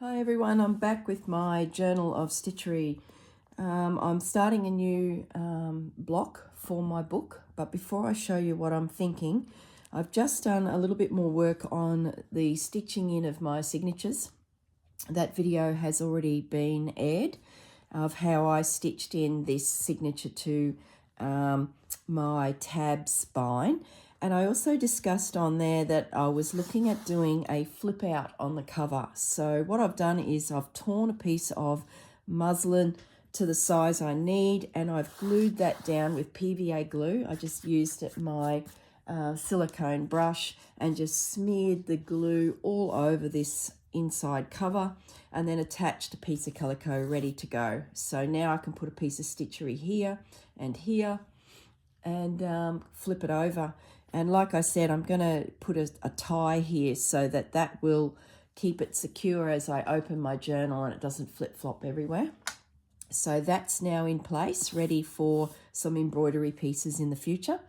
Hi everyone, I'm back with my journal of stitchery. I'm starting a new block for my book, but before I show you what I'm thinking, I've just done a little bit more work on the stitching in of my signatures. That video has already been aired of how I stitched in this signature to my tab spine. And I also discussed on there that I was looking at doing a flip out on the cover. So what I've done is I've torn a piece of muslin to the size I need, and I've glued that down with PVA glue. I just used my silicone brush and just smeared the glue all over this inside cover, and then attached a piece of calico ready to go. So now I can put a piece of stitchery here and flip it over. And like I said, I'm going to put a tie here so that that will keep it secure as I open my journal and it doesn't flip-flop everywhere. So that's now in place, ready for some embroidery pieces in the future.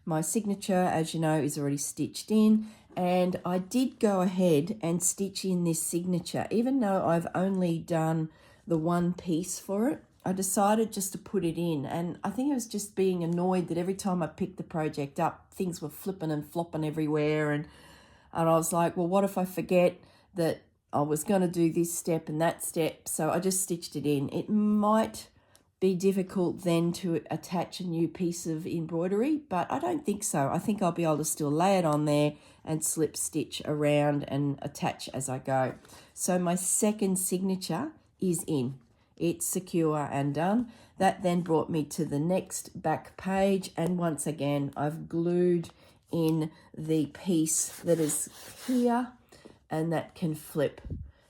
My signature, as you know, is already stitched in, and I did go ahead and stitch in this signature. Even though I've only done the one piece for it, I decided just to put it in, and I think I was just being annoyed that every time I picked the project up, things were flipping and flopping everywhere, and I was like, well, what if I forget that I was going to do this step and that step? So I just stitched it in. It might be difficult then to attach a new piece of embroidery, but I don't think so. I think I'll be able to still lay it on there and slip stitch around and attach as I go. So my second signature is in. It's secure and done. That then brought me to the next back page, and once again I've glued in the piece that is here and that can flip.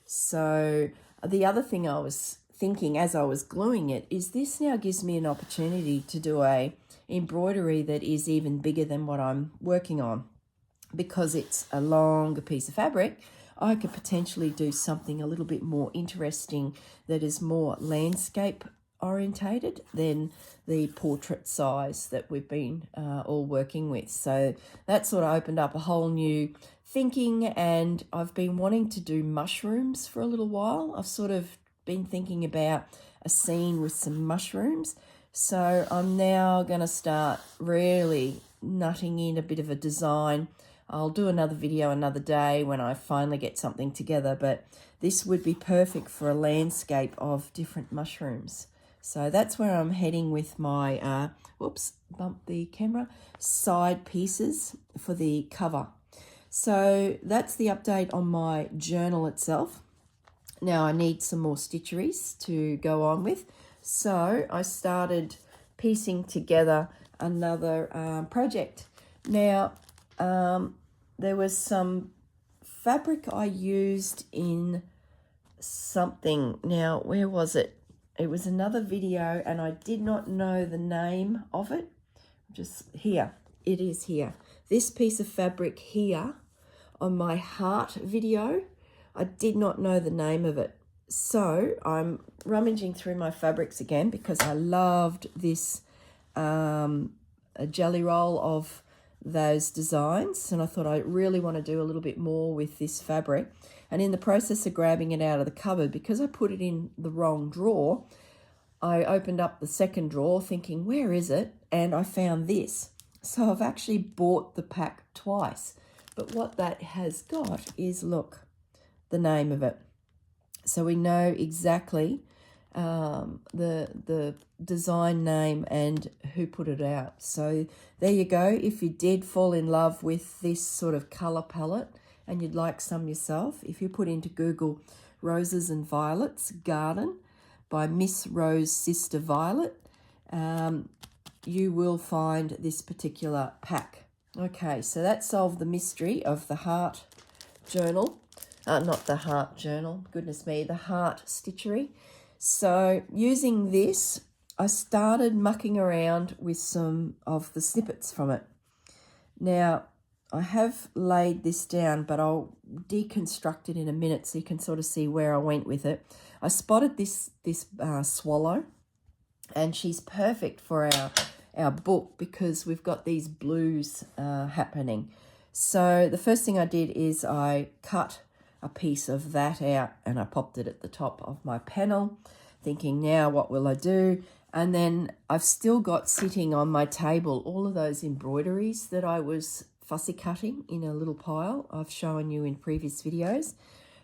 So the other thing I was thinking as I was gluing it is this now gives me an opportunity to do a embroidery that is even bigger than what I'm working on. Because it's a longer piece of fabric, I could potentially do something a little bit more interesting that is more landscape orientated than the portrait size that we've been all working with. So that sort of opened up a whole new thinking, and I've been wanting to do mushrooms for a little while. I've sort of been thinking about a scene with some mushrooms. So I'm now going to start really nutting in a bit of a design. I'll do another video another day when I finally get something together, but this would be perfect for a landscape of different mushrooms. So that's where I'm heading with my, bumped the camera, side pieces for the cover. So that's the update on my journal itself. Now I need some more stitcheries to go on with. So I started piecing together another project. Now, there was some fabric I used in something. Now, where was it? It was another video and I did not know the name of it. Just here. It is here. This piece of fabric here on my heart video, I did not know the name of it. So I'm rummaging through my fabrics again because I loved this a jelly roll of those designs, and I thought I really want to do a little bit more with this fabric. And in the process of grabbing it out of the cupboard, because I put it in the wrong drawer, I opened up the second drawer thinking, where is it? And I found this. So I've actually bought the pack twice. But what that has got is, look, the name of it. So we know exactly the design name and who put it out. So there you go. If you did fall in love with this sort of color palette and you'd like some yourself, if you put into Google Roses and Violets Garden by Miss Rose Sister Violet, you will find this particular pack. Okay, so that solved the mystery of the heart journal. Not the heart journal, goodness me, the heart stitchery. So using this, I started mucking around with some of the snippets from it. Now, I have laid this down, but I'll deconstruct it in a minute so you can sort of see where I went with it. I spotted this swallow, and she's perfect for our book because we've got these blues happening. So the first thing I did is I cut a piece of that out and I popped it at the top of my panel, thinking, now what will I do? And then I've still got sitting on my table all of those embroideries that I was fussy cutting in a little pile I've shown you in previous videos.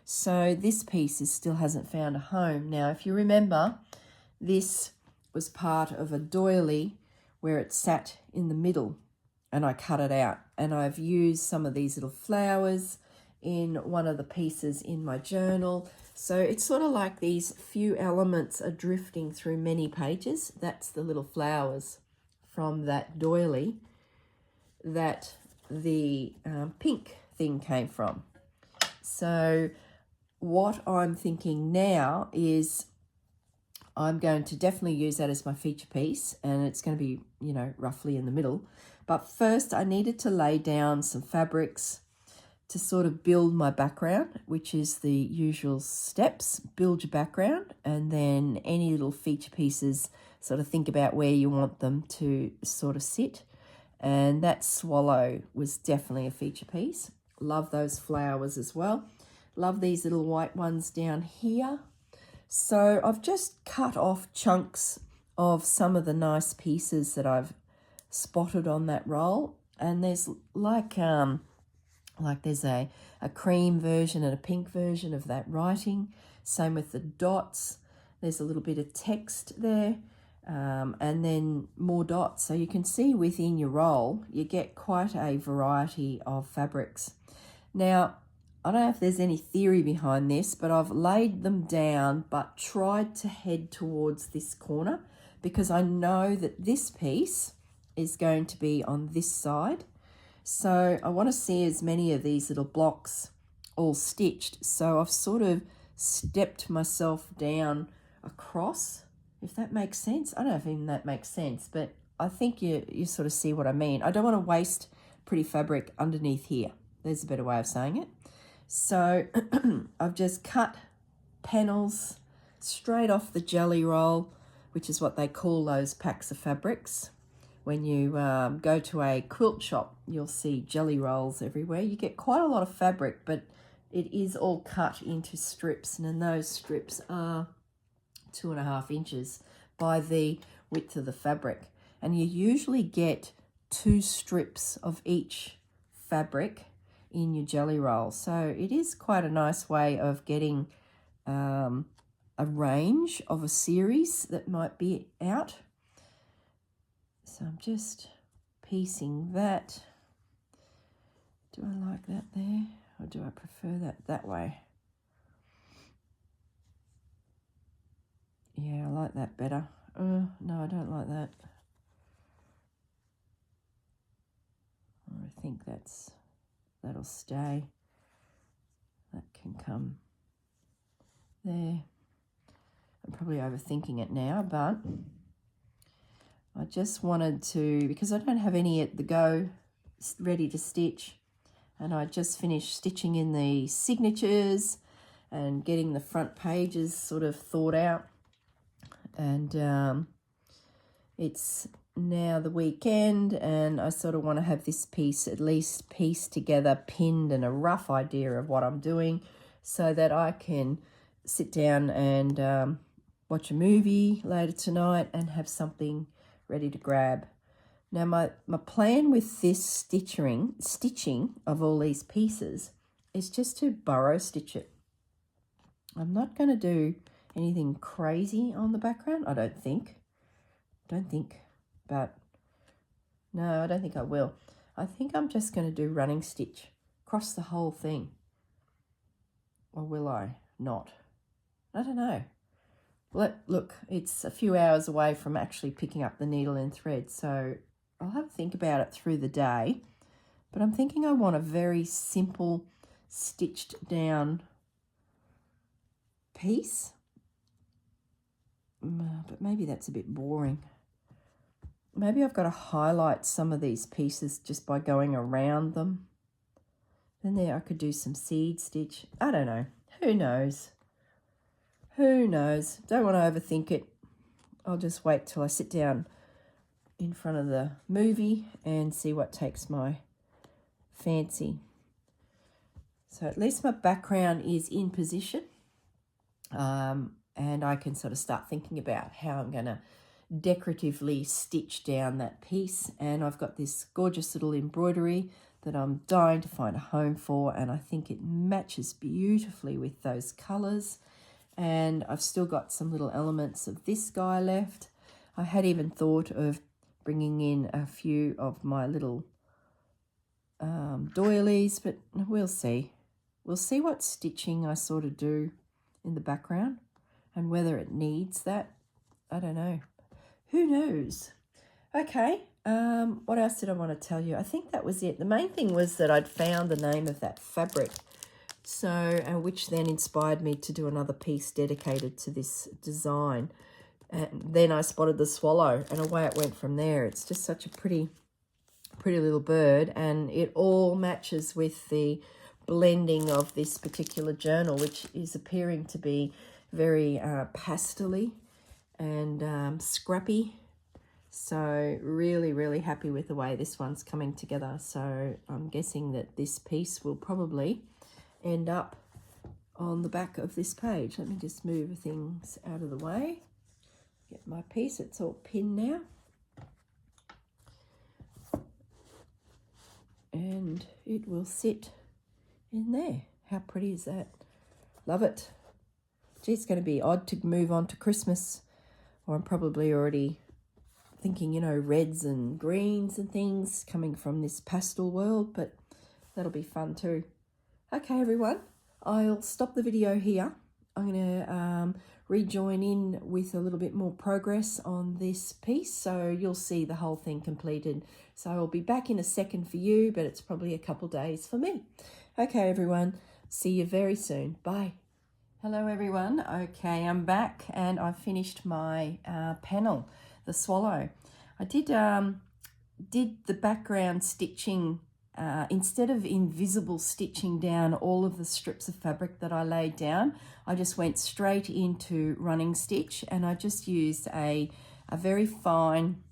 So this piece still hasn't found a home. Now, if you remember, this was part of a doily where it sat in the middle and I cut it out. And I've used some of these little flowers in one of the pieces in my journal. So it's sort of like these few elements are drifting through many pages. That's the little flowers from that doily that the pink thing came from. So what I'm thinking now is I'm going to definitely use that as my feature piece, and it's going to be, you know, roughly in the middle. But first I needed to lay down some fabrics to sort of build my background, which is the usual steps. Build your background, and then any little feature pieces, sort of think about where you want them to sort of sit. And that swallow was definitely a feature piece. Love those flowers as well. Love these little white ones down here. So I've just cut off chunks of some of the nice pieces that I've spotted on that roll. And there's like there's a cream version and a pink version of that writing. Same with the dots. There's a little bit of text there. And then more dots. So you can see within your roll, you get quite a variety of fabrics. Now, I don't know if there's any theory behind this, but I've laid them down but tried to head towards this corner because I know that this piece is going to be on this side. So I want to see as many of these little blocks all stitched. So I've sort of stepped myself down across, if that makes sense. I don't know if even that makes sense, but I think you sort of see what I mean. I don't want to waste pretty fabric underneath here. There's a better way of saying it. So I've just cut panels straight off the jelly roll, which is what they call those packs of fabrics. When you go to a quilt shop, you'll see jelly rolls everywhere. You get quite a lot of fabric, but it is all cut into strips, and then those strips are 2.5 inches by the width of the fabric. And you usually get 2 strips of each fabric in your jelly roll. So it is quite a nice way of getting a range of a series that might be out. So I'm just piecing that. Do I like that there, or do I prefer that way? Yeah, I like that better. No, I don't like that. I think that'll stay. That can come there. I'm probably overthinking it now, but I just wanted to, because I don't have any at the go ready to stitch, and I just finished stitching in the signatures and getting the front pages sort of thought out. And it's now the weekend, and I sort of want to have this piece at least pieced together, pinned, and a rough idea of what I'm doing so that I can sit down and watch a movie later tonight and have something ready to grab. Now my plan with this stitching of all these pieces is just to burrow stitch it. I'm not going to do anything crazy on the background, I don't think, but no, I don't think I will. I think I'm just going to do running stitch across the whole thing. Or will I not? I don't know. Look, it's a few hours away from actually picking up the needle and thread, so I'll have to think about it through the day. But I'm thinking I want a very simple stitched down piece. But maybe that's a bit boring. Maybe I've got to highlight some of these pieces just by going around them. Then there I could do some seed stitch. I don't know. Who knows? Who knows? Don't want to overthink it. I'll just wait till I sit down in front of the movie and see what takes my fancy. So at least my background is in position, and I can sort of start thinking about how I'm going to decoratively stitch down that piece. And I've got this gorgeous little embroidery that I'm dying to find a home for, and I think it matches beautifully with those colours. And I've still got some little elements of this guy left. I had even thought of bringing in a few of my little doilies, but we'll see. We'll see what stitching I sort of do in the background and whether it needs that. I don't know. Who knows? Okay, what else did I want to tell you? I think that was it. The main thing was that I'd found the name of that fabric, so which then inspired me to do another piece dedicated to this design. And then I spotted the swallow, and away it went from there. It's just such a pretty little bird, and it all matches with the blending of this particular journal, which is appearing to be very pastel-y and scrappy. So really happy with the way this one's coming together. So I'm guessing that this piece will probably end up on the back of this page. Let me just move things out of the way. Get my piece, it's all pinned now. And it will sit in there. How pretty is that? Love it. Gee, it's going to be odd to move on to Christmas, or I'm probably already thinking, you know, reds and greens and things coming from this pastel world, but that'll be fun too. Okay, everyone, I'll stop the video here. I'm going to rejoin in with a little bit more progress on this piece, so you'll see the whole thing completed. So I'll be back in a second for you, but it's probably a couple days for me. Okay, everyone, see you very soon. Bye. Hello, everyone. Okay, I'm back, and I've finished my panel, the swallow. I did the background stitching. Instead of invisible stitching down all of the strips of fabric that I laid down, I just went straight into running stitch, and I just used a very fine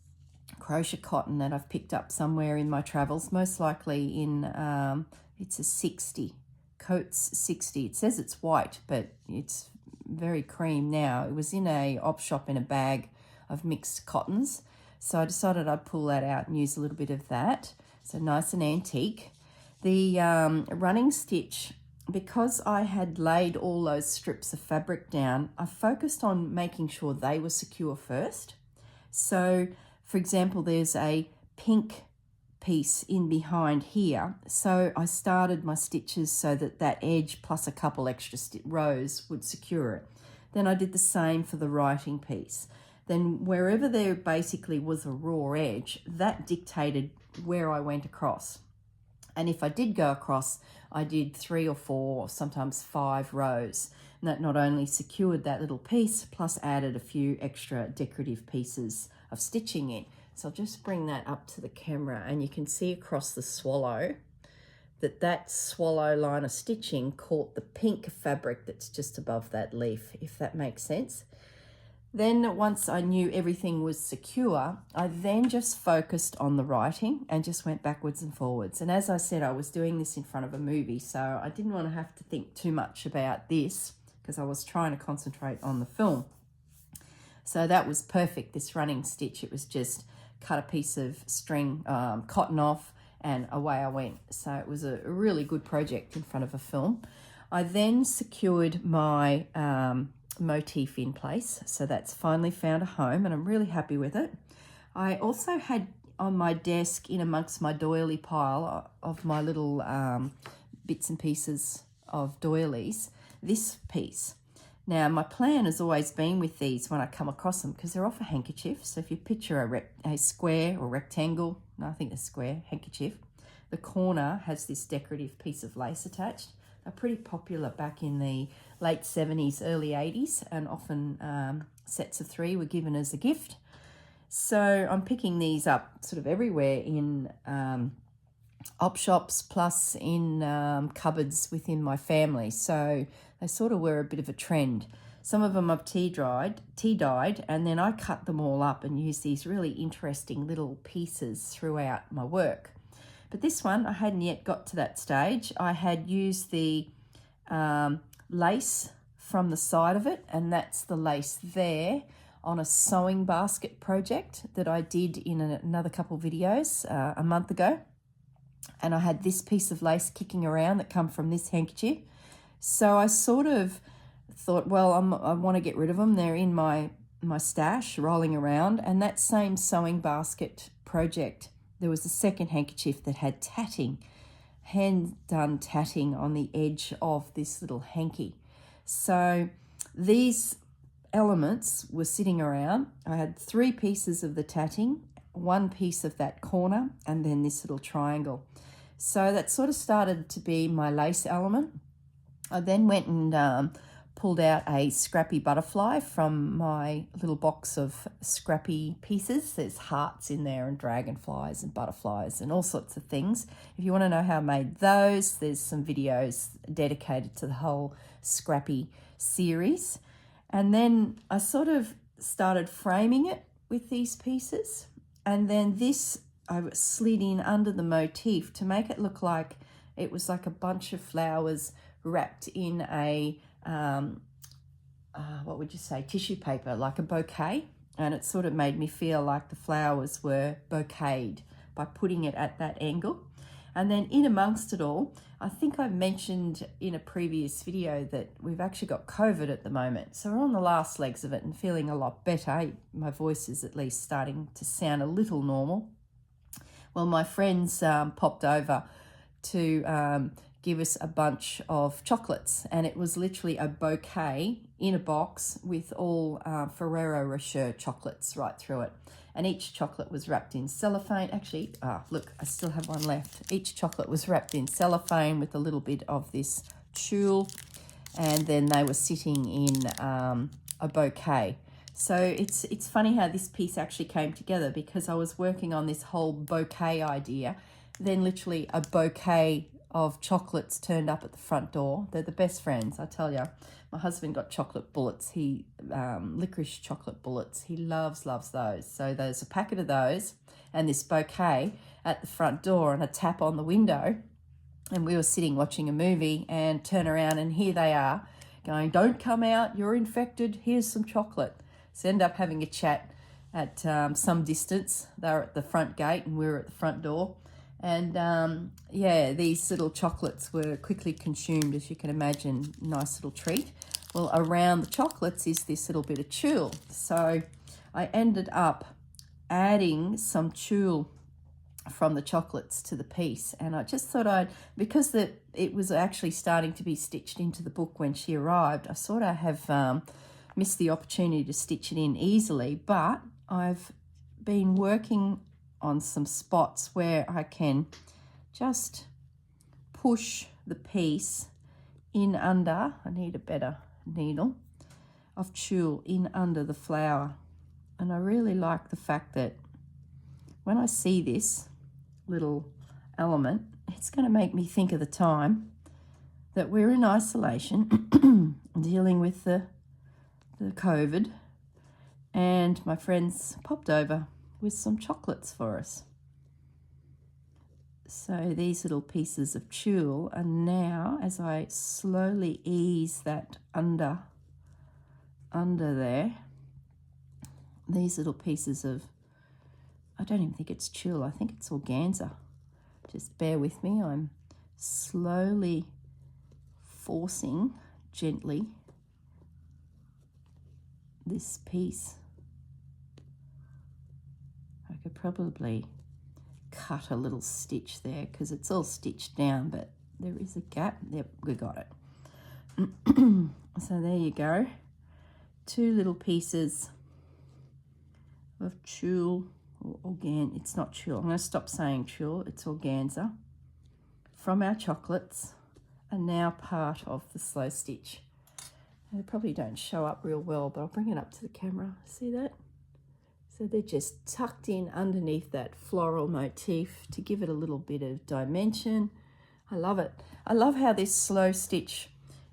crochet cotton that I've picked up somewhere in my travels, most likely in, it's a 60, Coats 60. It says it's white, but it's very cream now. It was in a op shop in a bag of mixed cottons, so I decided I'd pull that out and use a little bit of that. So nice and antique. The running stitch, because I had laid all those strips of fabric down, I focused on making sure they were secure first. So, for example, there's a pink piece in behind here. So I started my stitches so that that edge plus a couple extra rows would secure it. Then I did the same for the writing piece. Then wherever there basically was a raw edge, that dictated where I went across. And if I did go across, I did 3 or 4, sometimes 5 rows. And that not only secured that little piece, plus added a few extra decorative pieces of stitching in. So I'll just bring that up to the camera, and you can see across the swallow that swallow line of stitching caught the pink fabric that's just above that leaf, if that makes sense. Then once I knew everything was secure, I then just focused on the writing and just went backwards and forwards. And as I said, I was doing this in front of a movie, so I didn't want to have to think too much about this because I was trying to concentrate on the film. So that was perfect, this running stitch. It was just cut a piece of string, cotton off, and away I went. So it was a really good project in front of a film. I then secured my motif in place, so that's finally found a home, and I'm really happy with it. I also had on my desk, in amongst my doily pile of my little bits and pieces of doilies, this piece. Now my plan has always been with these when I come across them, because they're off a handkerchief. So if you picture a square or rectangle, no, I think a square handkerchief, the corner has this decorative piece of lace attached. Are pretty popular back in the late 70s, early 80s, and often sets of 3 were given as a gift. So I'm picking these up sort of everywhere in op shops, plus in cupboards within my family. So they sort of were a bit of a trend. Some of them I've tea dyed, and then I cut them all up and use these really interesting little pieces throughout my work. But this one, I hadn't yet got to that stage. I had used the lace from the side of it, and that's the lace there on a sewing basket project that I did in another couple videos a month ago. And I had this piece of lace kicking around that come from this handkerchief. So I sort of thought, well, I want to get rid of them. They're in my stash rolling around. And that same sewing basket project, there was a second handkerchief that had tatting, hand-done tatting on the edge of this little hanky. So these elements were sitting around. I had 3 pieces of the tatting, 1 piece of that corner, and then this little triangle. So that sort of started to be my lace element. I then went and pulled out a scrappy butterfly from my little box of scrappy pieces. There's hearts in there and dragonflies and butterflies and all sorts of things. If you want to know how I made those, there's some videos dedicated to the whole scrappy series. And then I sort of started framing it with these pieces. And then this I slid in under the motif to make it look like it was like a bunch of flowers wrapped in a, what would you say, tissue paper, like a bouquet. And it sort of made me feel like the flowers were bouqueted by putting it at that angle. And then in amongst it all, I think I mentioned in a previous video that we've actually got COVID at the moment. So we're on the last legs of it and feeling a lot better. My voice is at least starting to sound a little normal. Well, my friends popped over to give us a bunch of chocolates, and it was literally a bouquet in a box with all Ferrero Rocher chocolates right through it. And each chocolate was wrapped in cellophane. Actually, look, I still have one left. Each chocolate was wrapped in cellophane with a little bit of this tulle, and then they were sitting in a bouquet. So it's funny how this piece actually came together, because I was working on this whole bouquet idea. Then literally a bouquet of chocolates turned up at the front door. They're the best friends, I tell you. My husband got chocolate bullets. Licorice chocolate bullets. He loves those. So there's a packet of those and this bouquet at the front door and a tap on the window. And we were sitting watching a movie and turn around and here they are going, "Don't come out, you're infected, here's some chocolate." So end up having a chat at some distance. They were at the front gate and we were at the front door. And yeah, these little chocolates were quickly consumed, as you can imagine. Nice little treat. Well, around the chocolates is this little bit of tulle. So I ended up adding some tulle from the chocolates to the piece. And I just thought because it was actually starting to be stitched into the book when she arrived, I sort of have missed the opportunity to stitch it in easily. But I've been working on some spots where I can just push the piece in under. I need a better needle of tulle in under the flower. And I really like the fact that when I see this little element, it's going to make me think of the time that we're in isolation dealing with the COVID, and my friends popped over with some chocolates for us. So these little pieces of tulle are now, as I slowly ease that under there, these little pieces of, I don't even think it's tulle, I think it's organza. Just bear with me, I'm slowly forcing gently this piece. I could probably cut a little stitch there because it's all stitched down, but there is a gap. Yep, we got it. So there you go. 2 little pieces of tulle or organza. It's not tulle. I'm going to stop saying tulle. It's organza from our chocolates, and now part of the slow stitch. They probably don't show up real well, but I'll bring it up to the camera. See that? So they're just tucked in underneath that floral motif to give it a little bit of dimension. I love it. I love how this slow stitch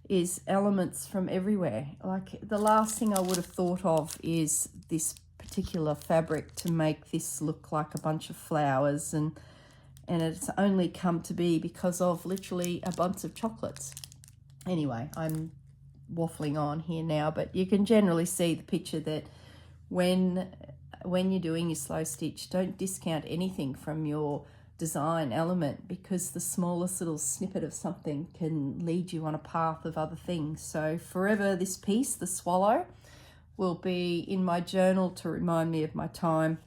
is elements from everywhere. Like the last thing I would have thought of is this particular fabric to make this look like a bunch of flowers and and it's only come to be because of literally a bunch of chocolates. Anyway, I'm waffling on here now, but you can generally see the picture that when you're doing your slow stitch, don't discount anything from your design element, because the smallest little snippet of something can lead you on a path of other things. So forever this piece, the swallow, will be in my journal to remind me of my time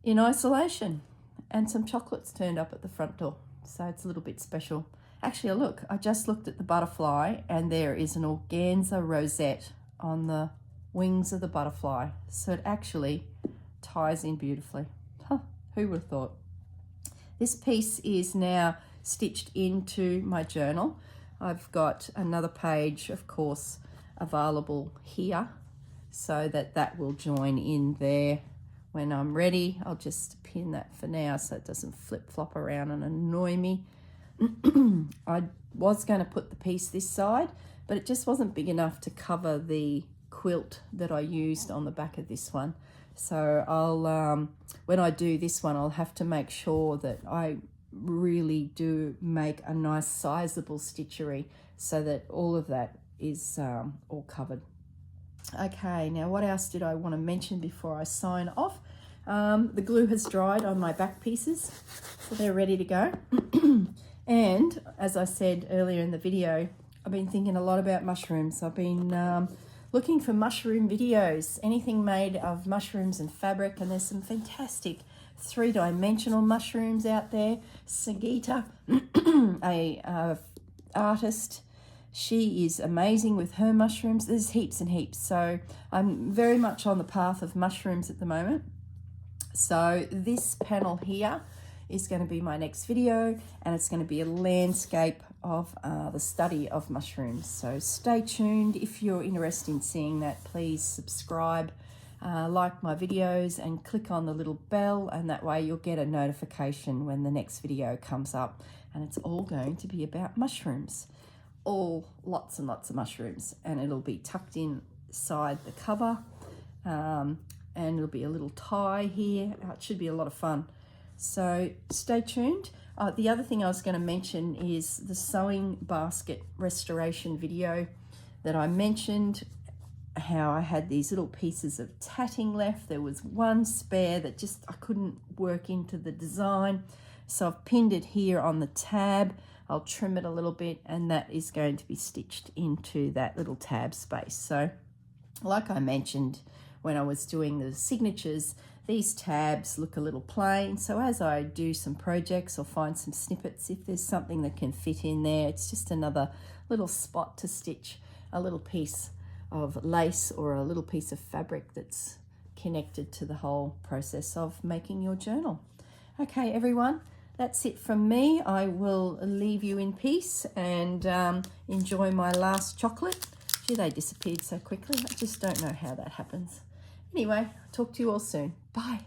in isolation, and some chocolates turned up at the front door, so it's a little bit special. Actually, look, I just looked at the butterfly and there is an organza rosette on the wings of the butterfly, so it actually ties in beautifully. Who would have thought? This piece is now stitched into my journal. I've got another page, of course, available here, so that will join in there when I'm ready. I'll just pin that for now so it doesn't flip-flop around and annoy me. I was going to put the piece this side, but it just wasn't big enough to cover the quilt that I used on the back of this one. So I'll when I do this one, I'll have to make sure that I really do make a nice sizable stitchery so that all of that is all covered. Okay, now what else did I want to mention before I sign off? The glue has dried on my back pieces, so they're ready to go. And as I said earlier in the video, I've been thinking a lot about mushrooms. I've been looking for mushroom videos, anything made of mushrooms and fabric, and there's some fantastic three-dimensional mushrooms out there. Sangeeta, a artist, she is amazing with her mushrooms. There's heaps and heaps. So I'm very much on the path of mushrooms at the moment. So this panel here is going to be my next video, and it's going to be a landscape of the study of mushrooms. So stay tuned. If you're interested in seeing that, please subscribe, like my videos, and click on the little bell, and that way you'll get a notification when the next video comes up. And it's all going to be about mushrooms, all lots and lots of mushrooms, and it'll be tucked inside the cover, and it'll be a little tie here. It should be a lot of fun. So stay tuned. The other thing I was going to mention is the sewing basket restoration video that I mentioned, how I had these little pieces of tatting left. There was one spare that just I couldn't work into the design, so I've pinned it here on the tab. I'll trim it a little bit, and that is going to be stitched into that little tab space. So like I mentioned when I was doing the signatures, these tabs look a little plain, so as I do some projects or find some snippets, if there's something that can fit in there, it's just another little spot to stitch a little piece of lace or a little piece of fabric that's connected to the whole process of making your journal. Okay, everyone, that's it from me. I will leave you in peace and enjoy my last chocolate. Gee, they disappeared so quickly. I just don't know how that happens. Anyway, talk to you all soon. Bye.